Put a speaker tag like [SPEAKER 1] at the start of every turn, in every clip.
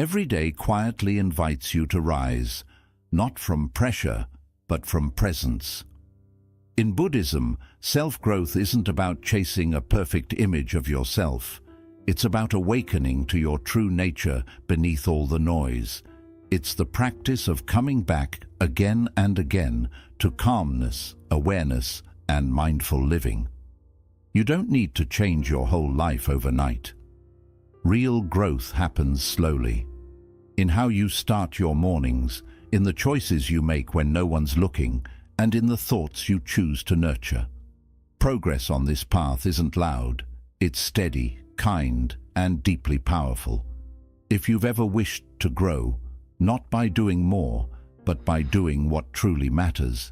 [SPEAKER 1] Every day quietly invites you to rise, not from pressure, but from presence. In Buddhism, self-growth isn't about chasing a perfect image of yourself. It's about awakening to your true nature beneath all the noise. It's the practice of coming back again and again to calmness, awareness, and mindful living. You don't need to change your whole life overnight. Real growth happens slowly. In how you start your mornings, in the choices you make when no one's looking, and in the thoughts you choose to nurture. Progress on this path isn't loud. It's steady, kind, and deeply powerful. If you've ever wished to grow, not by doing more, but by doing what truly matters,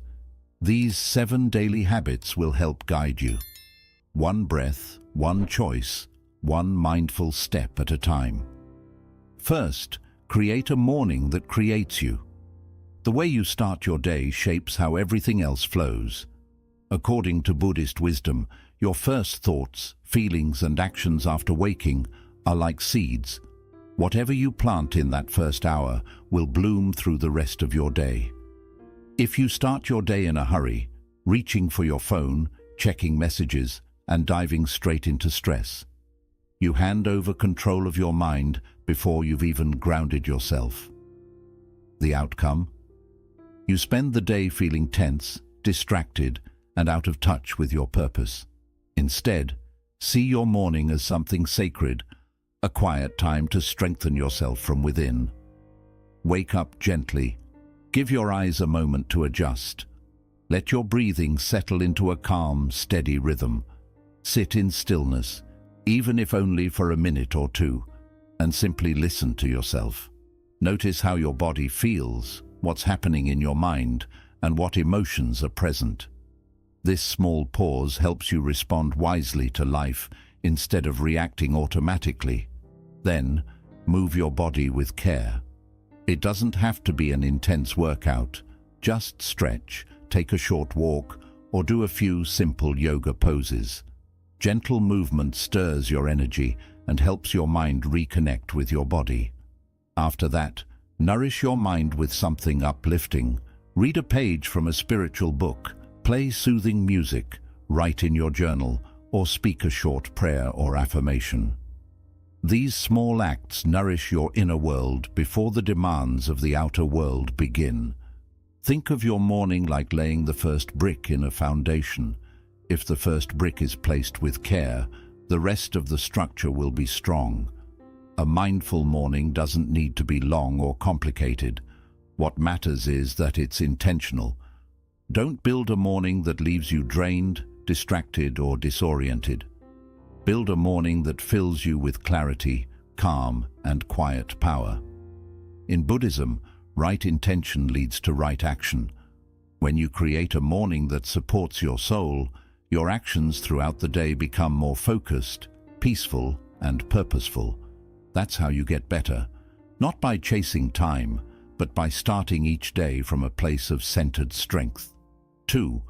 [SPEAKER 1] these 7 daily habits will help guide you. One breath, one choice, one mindful step at a time. First, create a morning that creates you. The way you start your day shapes how everything else flows. According to Buddhist wisdom, your first thoughts, feelings, and actions after waking are like seeds. Whatever you plant in that first hour will bloom through the rest of your day. If you start your day in a hurry, reaching for your phone, checking messages, and diving straight into stress, you hand over control of your mind before you've even grounded yourself. The outcome? You spend the day feeling tense, distracted, and out of touch with your purpose. Instead, see your morning as something sacred, a quiet time to strengthen yourself from within. Wake up gently. Give your eyes a moment to adjust. Let your breathing settle into a calm, steady rhythm. Sit in stillness, even if only for a minute or two, and simply listen to yourself. Notice how your body feels, what's happening in your mind, and what emotions are present. This small pause helps you respond wisely to life instead of reacting automatically. Then, move your body with care. It doesn't have to be an intense workout. Just stretch, take a short walk, or do a few simple yoga poses. Gentle movement stirs your energy and helps your mind reconnect with your body. After that, nourish your mind with something uplifting. Read a page from a spiritual book, play soothing music, write in your journal, or speak a short prayer or affirmation. These small acts nourish your inner world before the demands of the outer world begin. Think of your morning like laying the first brick in a foundation. If the first brick is placed with care, the rest of the structure will be strong. A mindful morning doesn't need to be long or complicated. What matters is that it's intentional. Don't build a morning that leaves you drained, distracted, or disoriented. Build a morning that fills you with clarity, calm, and quiet power. In Buddhism, right intention leads to right action. When you create a morning that supports your soul, your actions throughout the day become more focused, peaceful, and purposeful. That's how you get better, not by chasing time, but by starting each day from a place of centered strength. 2.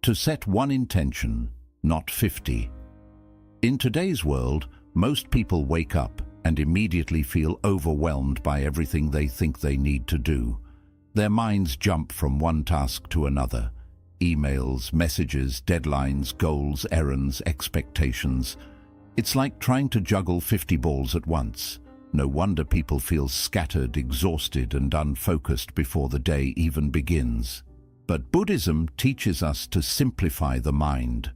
[SPEAKER 1] To set one intention, not 50. In today's world, most people wake up and immediately feel overwhelmed by everything they think they need to do. Their minds jump from one task to another. Emails, messages, deadlines, goals, errands, expectations. It's like trying to juggle 50 balls at once. No wonder people feel scattered, exhausted, and unfocused before the day even begins. But Buddhism teaches us to simplify the mind.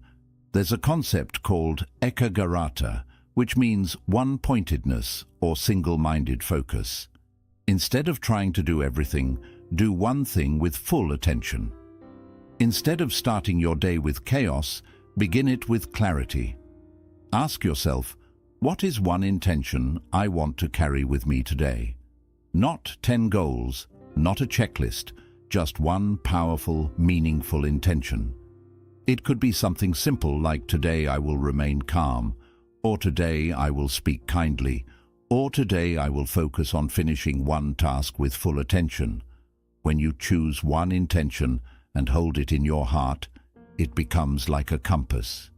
[SPEAKER 1] There's a concept called ekaggata, which means one-pointedness or single-minded focus. Instead of trying to do everything, do one thing with full attention. Instead of starting your day with chaos, begin it with clarity. Ask yourself, what is one intention I want to carry with me today? Not 10 goals, not a checklist, just one powerful, meaningful intention. It could be something simple like today I will remain calm, or today I will speak kindly, or today I will focus on finishing one task with full attention. When you choose one intention and hold it in your heart, it becomes like a compass.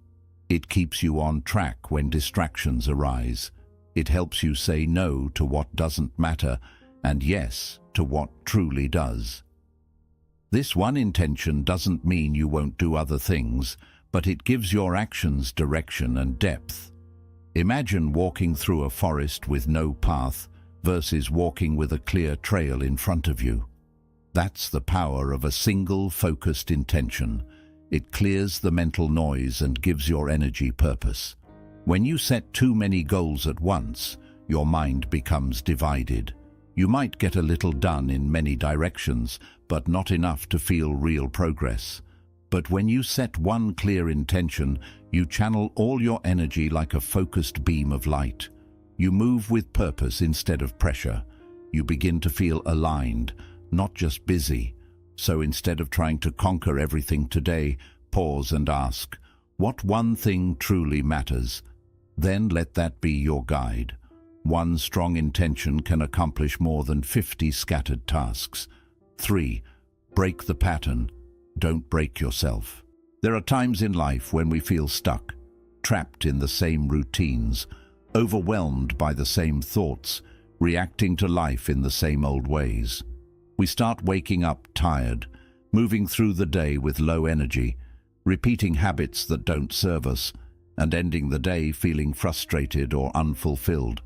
[SPEAKER 1] It keeps you on track when distractions arise. It helps you say no to what doesn't matter and yes to what truly does. This one intention doesn't mean you won't do other things, but it gives your actions direction and depth. Imagine walking through a forest with no path versus walking with a clear trail in front of you. That's the power of a single focused intention. It clears the mental noise and gives your energy purpose. When you set too many goals at once, your mind becomes divided. You might get a little done in many directions, but not enough to feel real progress. But when you set one clear intention, you channel all your energy like a focused beam of light. You move with purpose instead of pressure. You begin to feel aligned, not just busy. So instead of trying to conquer everything today, pause and ask, what one thing truly matters? Then let that be your guide. One strong intention can accomplish more than 50 scattered tasks. 3. Break the pattern. Don't break yourself. There are times in life when we feel stuck, trapped in the same routines, overwhelmed by the same thoughts, reacting to life in the same old ways. We start waking up tired, moving through the day with low energy, repeating habits that don't serve us, and ending the day feeling frustrated or unfulfilled.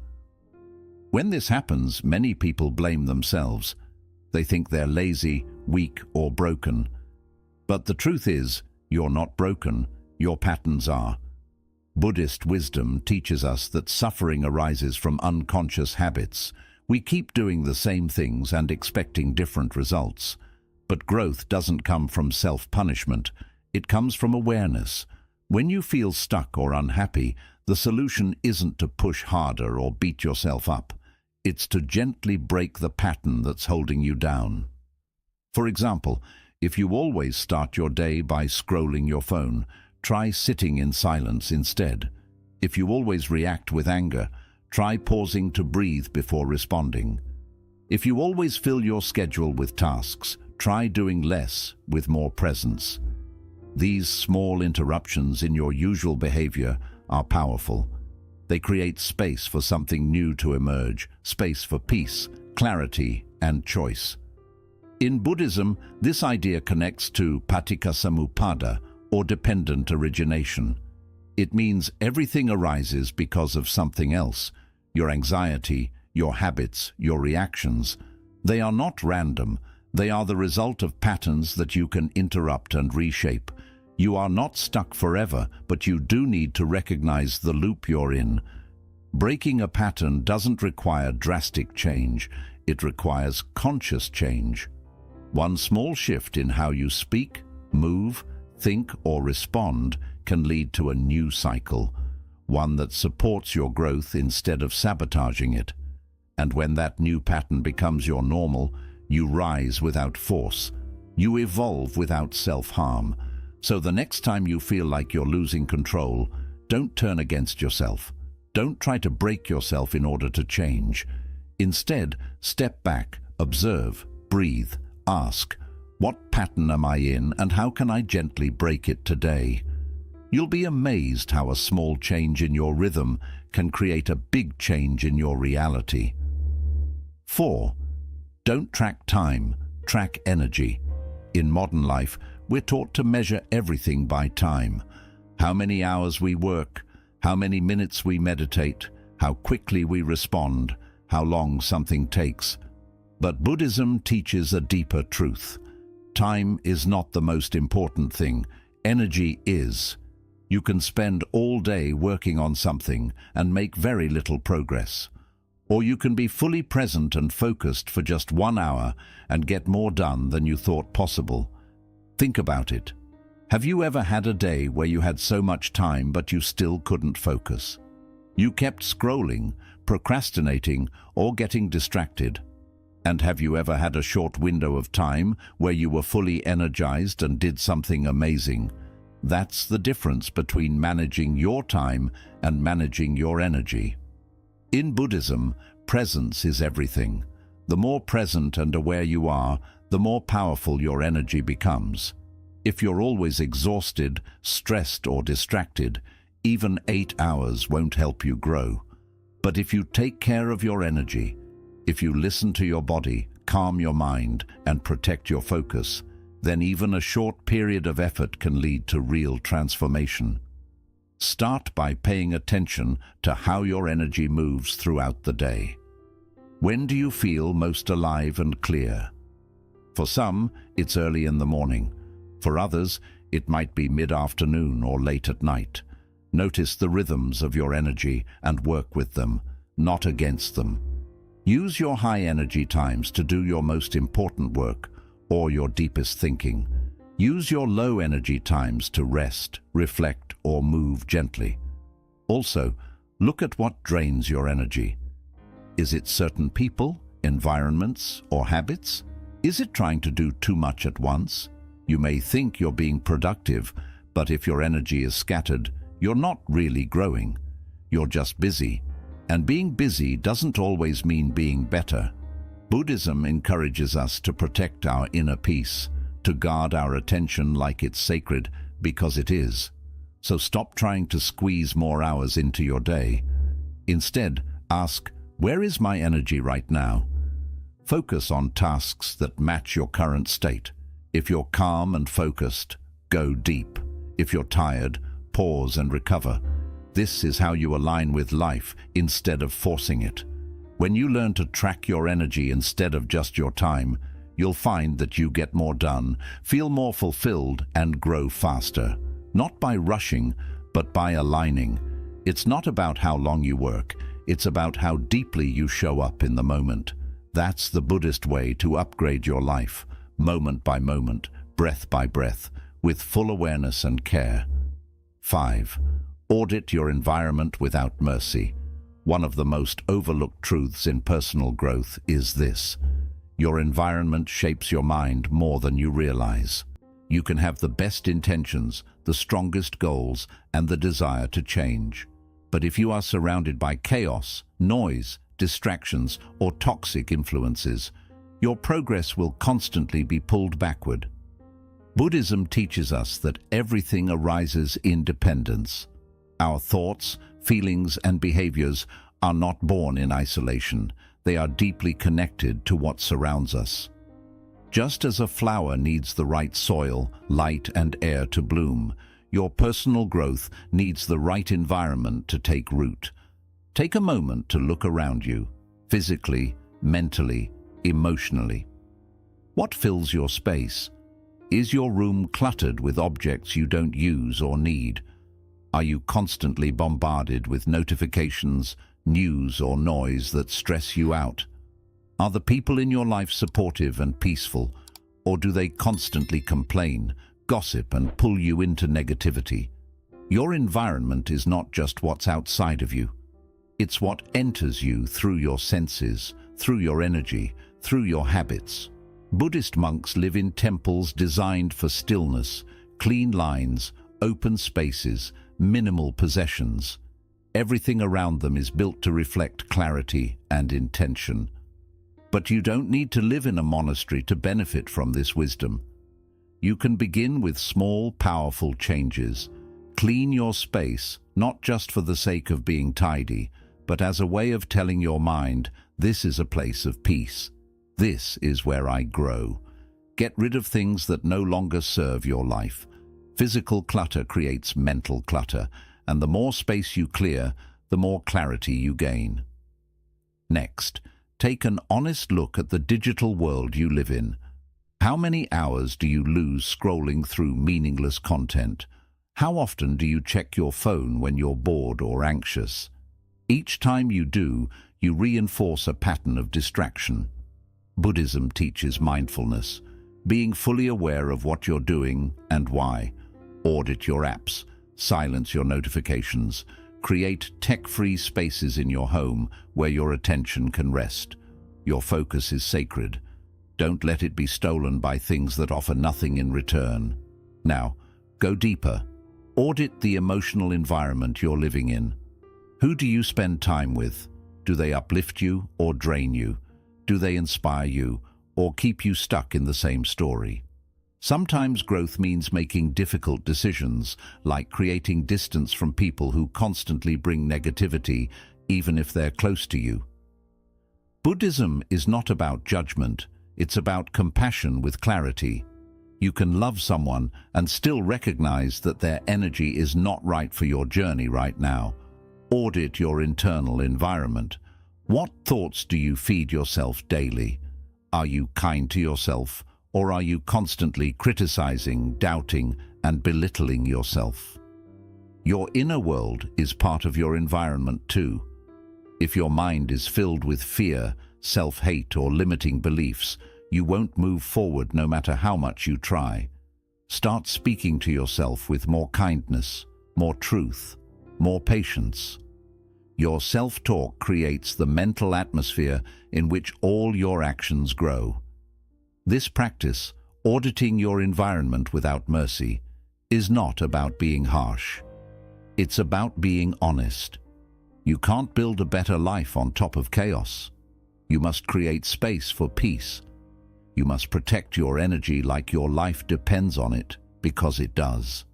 [SPEAKER 1] When this happens, many people blame themselves. They think they're lazy, weak, or broken. But the truth is, you're not broken, your patterns are. Buddhist wisdom teaches us that suffering arises from unconscious habits. We keep doing the same things and expecting different results. But growth doesn't come from self-punishment. It comes from awareness. When you feel stuck or unhappy, the solution isn't to push harder or beat yourself up. It's to gently break the pattern that's holding you down. For example, if you always start your day by scrolling your phone, try sitting in silence instead. If you always react with anger, try pausing to breathe before responding. If you always fill your schedule with tasks, try doing less with more presence. These small interruptions in your usual behavior are powerful. They create space for something new to emerge, space for peace, clarity, and choice. In Buddhism, this idea connects to paticcasamuppada, or dependent origination. It means everything arises because of something else. Your anxiety, your habits, your reactions. They are not random. They are the result of patterns that you can interrupt and reshape. You are not stuck forever, but you do need to recognize the loop you're in. Breaking a pattern doesn't require drastic change. It requires conscious change. One small shift in how you speak, move, think, or respond can lead to a new cycle, one that supports your growth instead of sabotaging it. And when that new pattern becomes your normal, you rise without force. You evolve without self-harm. So the next time you feel like you're losing control, don't turn against yourself. Don't try to break yourself in order to change. Instead, step back, observe, breathe, ask, what pattern am I in and how can I gently break it today? You'll be amazed how a small change in your rhythm can create a big change in your reality. 4. Don't track time, track energy. In modern life, we're taught to measure everything by time. How many hours we work, how many minutes we meditate, how quickly we respond, how long something takes. But Buddhism teaches a deeper truth. Time is not the most important thing. Energy is. You can spend all day working on something and make very little progress. Or you can be fully present and focused for just 1 hour and get more done than you thought possible. Think about it. Have you ever had a day where you had so much time but you still couldn't focus? You kept scrolling, procrastinating, or getting distracted. And have you ever had a short window of time where you were fully energized and did something amazing? That's the difference between managing your time and managing your energy. In Buddhism, presence is everything. The more present and aware you are, the more powerful your energy becomes. If you're always exhausted, stressed, or distracted, even 8 hours won't help you grow. But if you take care of your energy, if you listen to your body, calm your mind, and protect your focus, then even a short period of effort can lead to real transformation. Start by paying attention to how your energy moves throughout the day. When do you feel most alive and clear? For some, it's early in the morning. For others, it might be mid-afternoon or late at night. Notice the rhythms of your energy and work with them, not against them. Use your high energy times to do your most important work or your deepest thinking. Use your low energy times to rest, reflect, or move gently. Also, look at what drains your energy. Is it certain people, environments, or habits? Is it trying to do too much at once? You may think you're being productive, but if your energy is scattered, you're not really growing. You're just busy. And being busy doesn't always mean being better. Buddhism encourages us to protect our inner peace, to guard our attention like it's sacred, because it is. So stop trying to squeeze more hours into your day. Instead, ask, where is my energy right now? Focus on tasks that match your current state. If you're calm and focused, go deep. If you're tired, pause and recover. This is how you align with life instead of forcing it. When you learn to track your energy instead of just your time, you'll find that you get more done, feel more fulfilled, and grow faster. Not by rushing, but by aligning. It's not about how long you work. It's about how deeply you show up in the moment. That's the Buddhist way to upgrade your life, moment by moment, breath by breath, with full awareness and care. 5. Audit your environment without mercy. One of the most overlooked truths in personal growth is this: your environment shapes your mind more than you realize. You can have the best intentions, the strongest goals, and the desire to change. But if you are surrounded by chaos, noise, distractions, or toxic influences, your progress will constantly be pulled backward. Buddhism teaches us that everything arises in dependence. Our thoughts, feelings, and behaviors are not born in isolation. They are deeply connected to what surrounds us. Just as a flower needs the right soil, light, and air to bloom, your personal growth needs the right environment to take root. Take a moment to look around you, physically, mentally, emotionally. What fills your space? Is your room cluttered with objects you don't use or need? Are you constantly bombarded with notifications, news, or noise that stress you out? Are the people in your life supportive and peaceful, or do they constantly complain, gossip, and pull you into negativity? Your environment is not just what's outside of you. It's what enters you through your senses, through your energy, through your habits. Buddhist monks live in temples designed for stillness, clean lines, open spaces, minimal possessions. Everything around them is built to reflect clarity and intention. But you don't need to live in a monastery to benefit from this wisdom. You can begin with small, powerful changes. Clean your space, not just for the sake of being tidy, but as a way of telling your mind, this is a place of peace. This is where I grow. Get rid of things that no longer serve your life. Physical clutter creates mental clutter, and the more space you clear, the more clarity you gain. Next, take an honest look at the digital world you live in. How many hours do you lose scrolling through meaningless content? How often do you check your phone when you're bored or anxious? Each time you do, you reinforce a pattern of distraction. Buddhism teaches mindfulness, being fully aware of what you're doing and why. Audit your apps, silence your notifications, create tech-free spaces in your home where your attention can rest. Your focus is sacred. Don't let it be stolen by things that offer nothing in return. Now, go deeper. Audit the emotional environment you're living in. Who do you spend time with? Do they uplift you or drain you? Do they inspire you or keep you stuck in the same story? Sometimes growth means making difficult decisions, like creating distance from people who constantly bring negativity, even if they're close to you. Buddhism is not about judgment, it's about compassion with clarity. You can love someone and still recognize that their energy is not right for your journey right now. Audit your internal environment. What thoughts do you feed yourself daily? Are you kind to yourself, or are you constantly criticizing, doubting, and belittling yourself? Your inner world is part of your environment too. If your mind is filled with fear, self-hate, or limiting beliefs, you won't move forward no matter how much you try. Start speaking to yourself with more kindness, more truth, more patience. Your self-talk creates the mental atmosphere in which all your actions grow. This practice, auditing your environment without mercy, is not about being harsh. It's about being honest. You can't build a better life on top of chaos. You must create space for peace. You must protect your energy like your life depends on it, because it does.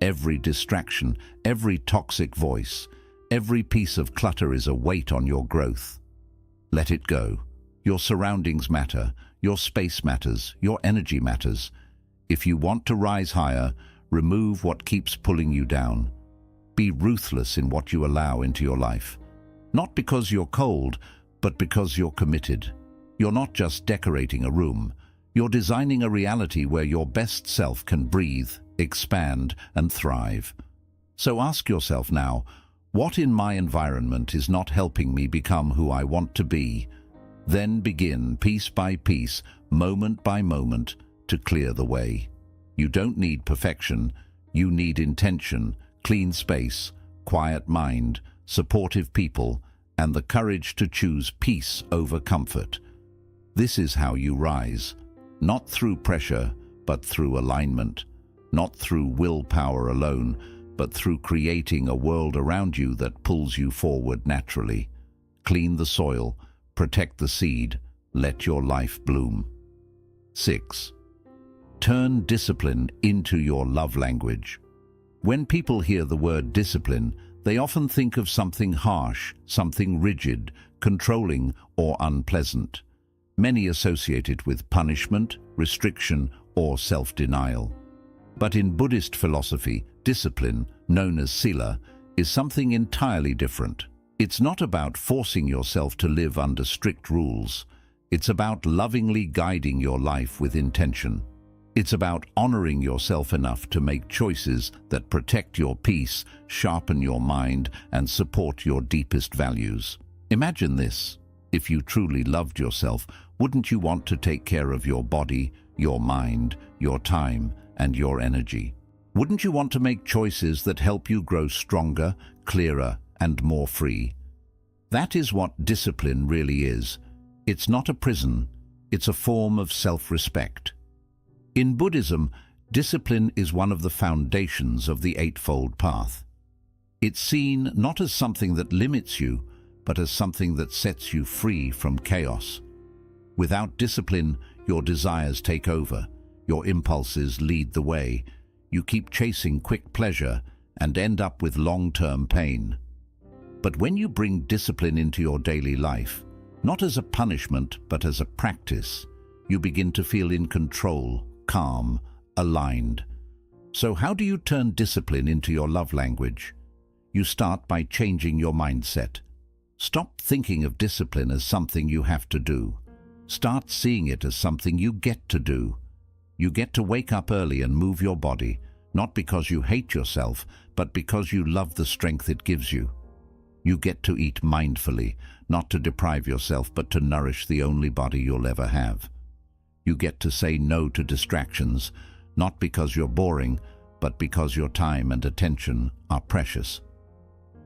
[SPEAKER 1] Every distraction, every toxic voice, every piece of clutter is a weight on your growth. Let it go. Your surroundings matter, your space matters, your energy matters. If you want to rise higher, remove what keeps pulling you down. Be ruthless in what you allow into your life. Not because you're cold, but because you're committed. You're not just decorating a room. You're designing a reality where your best self can breathe, expand, and thrive. So ask yourself now, what in my environment is not helping me become who I want to be? Then begin, piece by piece, moment by moment, to clear the way. You don't need perfection. You need intention, clean space, quiet mind, supportive people, and the courage to choose peace over comfort. This is how you rise, not through pressure, but through alignment, not through willpower alone, but through creating a world around you that pulls you forward naturally. Clean the soil, protect the seed, let your life bloom. 6. Turn discipline into your love language. When people hear the word discipline, they often think of something harsh, something rigid, controlling, or unpleasant. Many associate it with punishment, restriction, or self-denial. But in Buddhist philosophy, discipline, known as sila, is something entirely different. It's not about forcing yourself to live under strict rules. It's about lovingly guiding your life with intention. It's about honoring yourself enough to make choices that protect your peace, sharpen your mind, and support your deepest values. Imagine this. If you truly loved yourself, wouldn't you want to take care of your body, your mind, your time, and your energy? Wouldn't you want to make choices that help you grow stronger, clearer, and more free? That is what discipline really is. It's not a prison, it's a form of self-respect. In Buddhism, discipline is one of the foundations of the Eightfold Path. It's seen not as something that limits you, but as something that sets you free from chaos. Without discipline, your desires take over, your impulses lead the way, you keep chasing quick pleasure and end up with long-term pain. But when you bring discipline into your daily life, not as a punishment but as a practice, you begin to feel in control, calm, aligned. So how do you turn discipline into your love language? You start by changing your mindset. Stop thinking of discipline as something you have to do. Start seeing it as something you get to do. You get to wake up early and move your body, not because you hate yourself, but because you love the strength it gives you. You get to eat mindfully, not to deprive yourself, but to nourish the only body you'll ever have. You get to say no to distractions, not because you're boring, but because your time and attention are precious.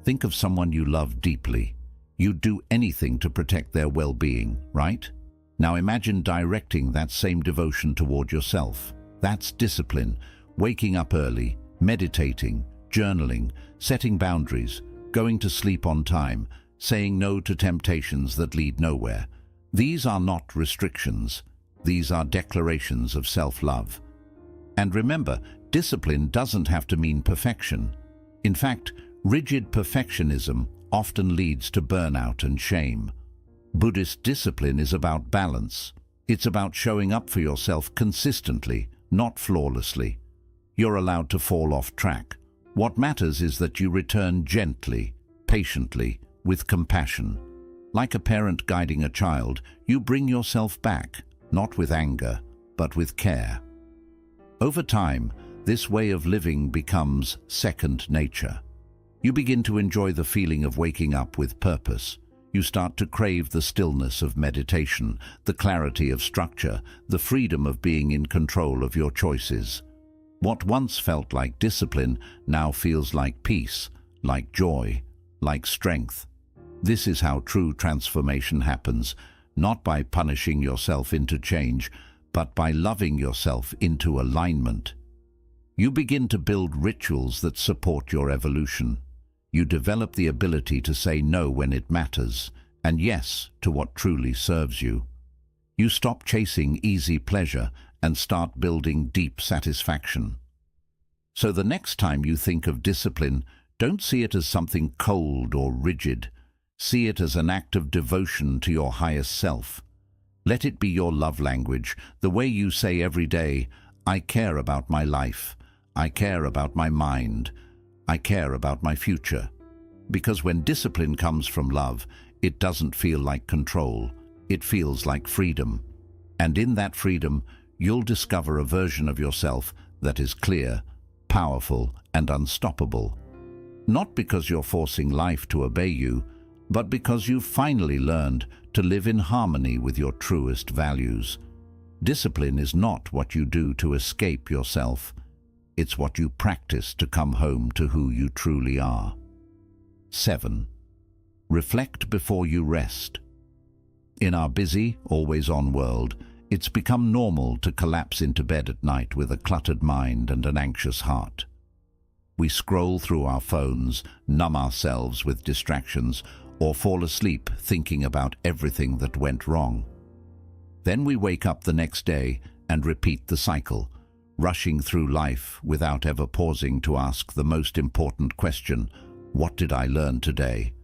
[SPEAKER 1] Think of someone you love deeply. You'd do anything to protect their well-being, right? Now imagine directing that same devotion toward yourself. That's discipline, waking up early, meditating, journaling, setting boundaries, going to sleep on time, saying no to temptations that lead nowhere. These are not restrictions. These are declarations of self-love. And remember, discipline doesn't have to mean perfection. In fact, rigid perfectionism often leads to burnout and shame. Buddhist discipline is about balance. It's about showing up for yourself consistently, not flawlessly. You're allowed to fall off track. What matters is that you return gently, patiently, with compassion. Like a parent guiding a child, you bring yourself back, not with anger, but with care. Over time, this way of living becomes second nature. You begin to enjoy the feeling of waking up with purpose. You start to crave the stillness of meditation, the clarity of structure, the freedom of being in control of your choices. What once felt like discipline now feels like peace, like joy, like strength. This is how true transformation happens, not by punishing yourself into change, but by loving yourself into alignment. You begin to build rituals that support your evolution. You develop the ability to say no when it matters, and yes to what truly serves you. You stop chasing easy pleasure and start building deep satisfaction. So the next time you think of discipline, don't see it as something cold or rigid. See it as an act of devotion to your highest self. Let it be your love language, the way you say every day, I care about my life, I care about my mind, I care about my future. Because when discipline comes from love, it doesn't feel like control, it feels like freedom. And in that freedom, you'll discover a version of yourself that is clear, powerful, and unstoppable. Not because you're forcing life to obey you, but because you've finally learned to live in harmony with your truest values. Discipline is not what you do to escape yourself. It's what you practice to come home to who you truly are. 7. Reflect before you rest. In our busy, always-on world, it's become normal to collapse into bed at night with a cluttered mind and an anxious heart. We scroll through our phones, numb ourselves with distractions, or fall asleep thinking about everything that went wrong. Then we wake up the next day and repeat the cycle, rushing through life without ever pausing to ask the most important question, what did I learn today?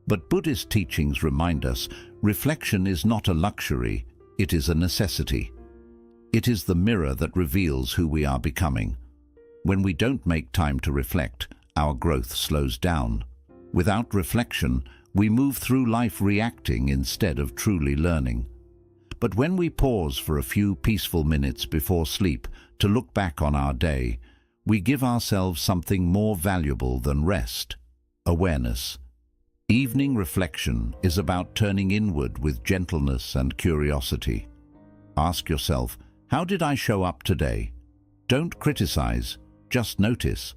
[SPEAKER 1] But Buddhist teachings remind us, reflection is not a luxury, it is a necessity. It is the mirror that reveals who we are becoming. When we don't make time to reflect, our growth slows down. Without reflection, we move through life reacting instead of truly learning. But when we pause for a few peaceful minutes before sleep to look back on our day, we give ourselves something more valuable than rest: awareness. Evening reflection is about turning inward with gentleness and curiosity. Ask yourself, how did I show up today? Don't criticize, just notice.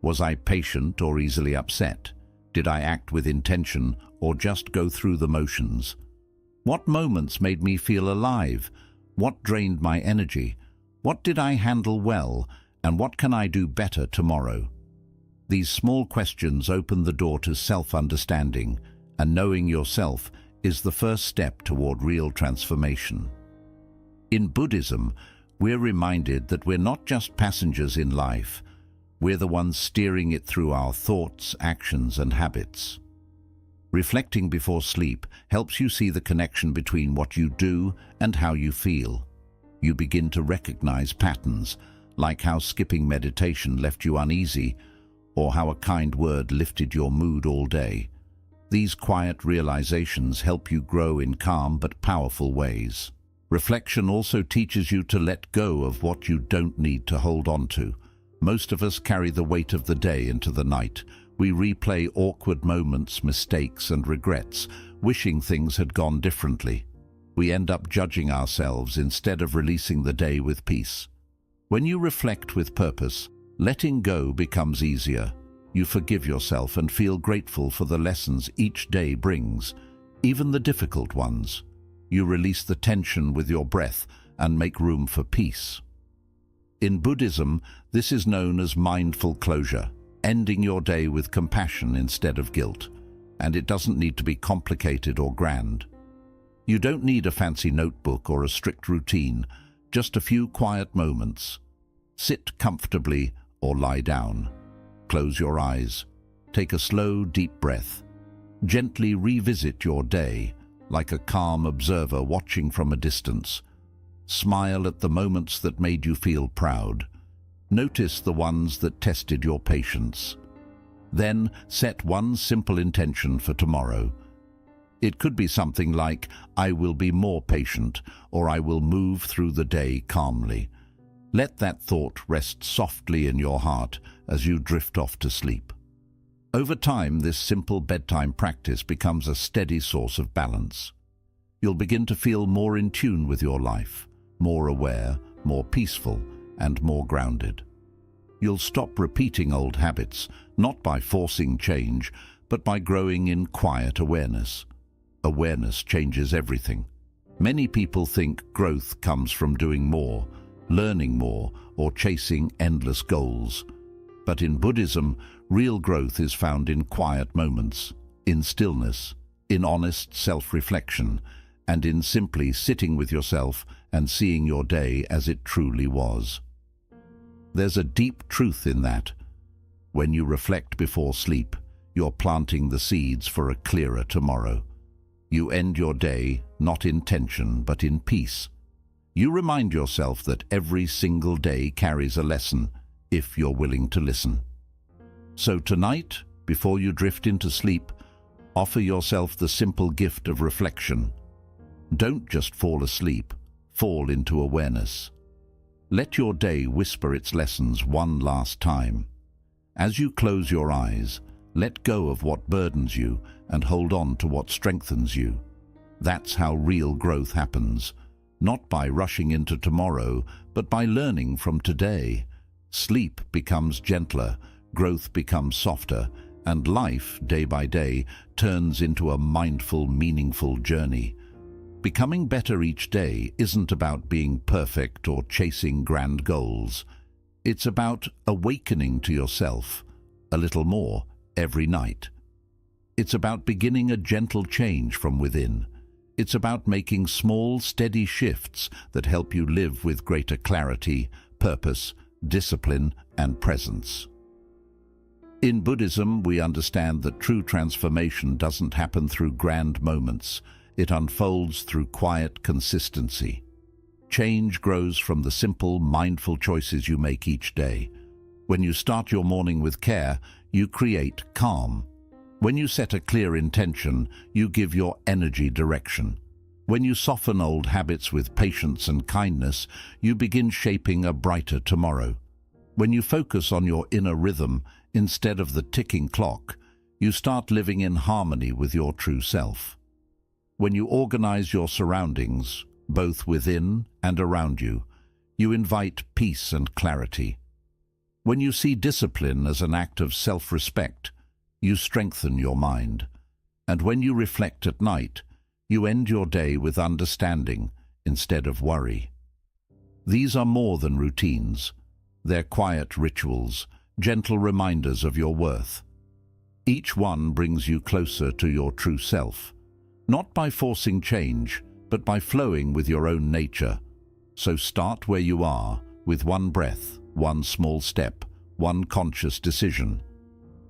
[SPEAKER 1] Was I patient or easily upset? Did I act with intention or just go through the motions? What moments made me feel alive? What drained my energy? What did I handle well? And what can I do better tomorrow? These small questions open the door to self-understanding, and knowing yourself is the first step toward real transformation. In Buddhism, we're reminded that we're not just passengers in life, we're the ones steering it through our thoughts, actions, and habits. Reflecting before sleep helps you see the connection between what you do and how you feel. You begin to recognize patterns, like how skipping meditation left you uneasy, or how a kind word lifted your mood all day. These quiet realizations help you grow in calm but powerful ways. Reflection also teaches you to let go of what you don't need to hold on to. Most of us carry the weight of the day into the night. We replay awkward moments, mistakes, and regrets, wishing things had gone differently. We end up judging ourselves instead of releasing the day with peace. When you reflect with purpose, letting go becomes easier. You forgive yourself and feel grateful for the lessons each day brings, even the difficult ones. You release the tension with your breath and make room for peace. In Buddhism, this is known as mindful closure, ending your day with compassion instead of guilt. And it doesn't need to be complicated or grand. You don't need a fancy notebook or a strict routine, just a few quiet moments. Sit comfortably or lie down. Close your eyes. Take a slow, deep breath. Gently revisit your day, like a calm observer watching from a distance. Smile at the moments that made you feel proud. Notice the ones that tested your patience. Then set one simple intention for tomorrow. It could be something like, I will be more patient, or I will move through the day calmly. Let that thought rest softly in your heart as you drift off to sleep. Over time, this simple bedtime practice becomes a steady source of balance. You'll begin to feel more in tune with your life, more aware, more peaceful, and more grounded. You'll stop repeating old habits, not by forcing change, but by growing in quiet awareness. Awareness changes everything. Many people think growth comes from doing more, learning more, or chasing endless goals. But in Buddhism, real growth is found in quiet moments, in stillness, in honest self-reflection, and in simply sitting with yourself and seeing your day as it truly was. There's a deep truth in that. When you reflect before sleep, you're planting the seeds for a clearer tomorrow. You end your day not in tension but in peace. You remind yourself that every single day carries a lesson, if you're willing to listen. So tonight, before you drift into sleep, offer yourself the simple gift of reflection. Don't just fall asleep, fall into awareness. Let your day whisper its lessons one last time. As you close your eyes, let go of what burdens you and hold on to what strengthens you. That's how real growth happens, not by rushing into tomorrow, but by learning from today. Sleep becomes gentler, growth becomes softer, and life, day by day, turns into a mindful, meaningful journey. Becoming better each day isn't about being perfect or chasing grand goals. It's about awakening to yourself a little more every night. It's about beginning a gentle change from within. It's about making small, steady shifts that help you live with greater clarity, purpose, discipline, and presence. In Buddhism, we understand that true transformation doesn't happen through grand moments. It unfolds through quiet consistency. Change grows from the simple, mindful choices you make each day. When you start your morning with care, you create calm. When you set a clear intention, you give your energy direction. When you soften old habits with patience and kindness, you begin shaping a brighter tomorrow. When you focus on your inner rhythm instead of the ticking clock, you start living in harmony with your true self. When you organize your surroundings, both within and around you, you invite peace and clarity. When you see discipline as an act of self-respect, you strengthen your mind. And when you reflect at night, you end your day with understanding instead of worry. These are more than routines. They're quiet rituals, gentle reminders of your worth. Each one brings you closer to your true self, not by forcing change, but by flowing with your own nature. So start where you are, with one breath, one small step, one conscious decision.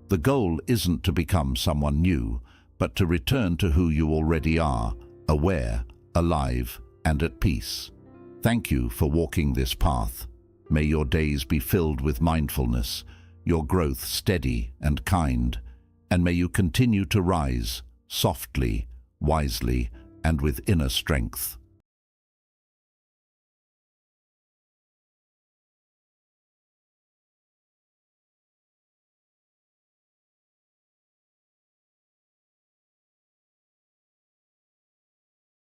[SPEAKER 1] The goal isn't to become someone new, but to return to who you already are, aware, alive, and at peace. Thank you for walking this path. May your days be filled with mindfulness, your growth steady and kind, and may you continue to rise softly, wisely, and with inner strength.